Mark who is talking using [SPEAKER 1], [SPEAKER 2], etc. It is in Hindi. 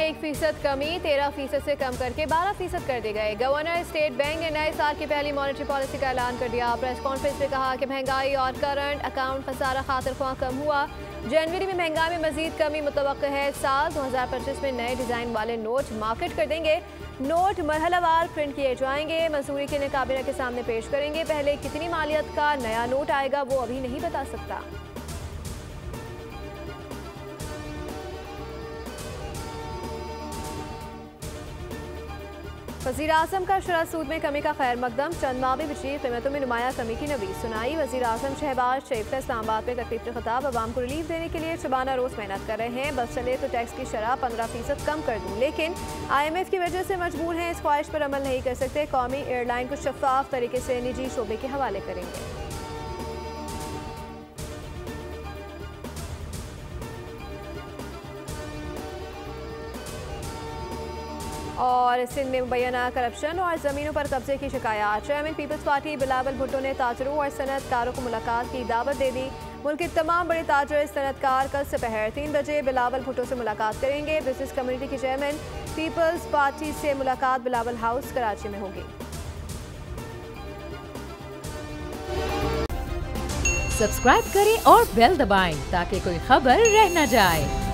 [SPEAKER 1] 1% कमी 13% से कम करके 12% कर दी गई। गवर्नर स्टेट बैंक ने नए साल की पहली मॉनेटरी पॉलिसी का ऐलान कर दिया। प्रेस कॉन्फ्रेंस में कहा कि महंगाई और करंट अकाउंट खसारा खातिर ख्वाह कम हुआ। जनवरी में महंगाई में मजीद कमी मुतवक्किल है। साल 2025 में नए डिजाइन वाले नोट मार्केट कर देंगे। नोट मरहलावार प्रिंट किए जाएंगे। मंजूरी के लिए काबीना के सामने पेश करेंगे। पहले कितनी मालियत का नया नोट आएगा वो अभी नहीं बता सकता। वज़ीर आज़म का शरह सूद में कमी का खैर मकदम। चंद माह में बिजली कीमतों में नुमाया कमी की नवीस सुनाई। वज़ीर आज़म शहबाज शरीफ का इस्लामाबाद में तकरीब के खिताब। अवाम को रिलीफ देने के लिए शबाना रोज़ मेहनत कर रहे हैं। बस चले तो टैक्स की शरह 15% कम कर दूँ, लेकिन IMF की वजह से मजबूर हैं। इस ख्वाहिश पर अमल नहीं कर सकते। कौमी एयरलाइन को शफाफ तरीके से निजी शोबे के हवाले करेंगे। और सिंध में मुबैना करप्शन और ज़मीनों पर कब्जे की शिकायत। चेयरमैन पीपल्स पार्टी बिलावल भुट्टो ने ताजरों और सनतकारों को मुलाकात की दावत दे दी। मुल्क के तमाम बड़े ताजर सनतकार कल दोपहर 3 बजे बिलावल भुट्टो से मुलाकात करेंगे। बिजनेस कम्युनिटी के चेयरमैन पीपल्स पार्टी से मुलाकात बिलावल हाउस कराची में होगी।
[SPEAKER 2] सब्सक्राइब करें और बेल दबाएं ताकि कोई खबर रह न जाए।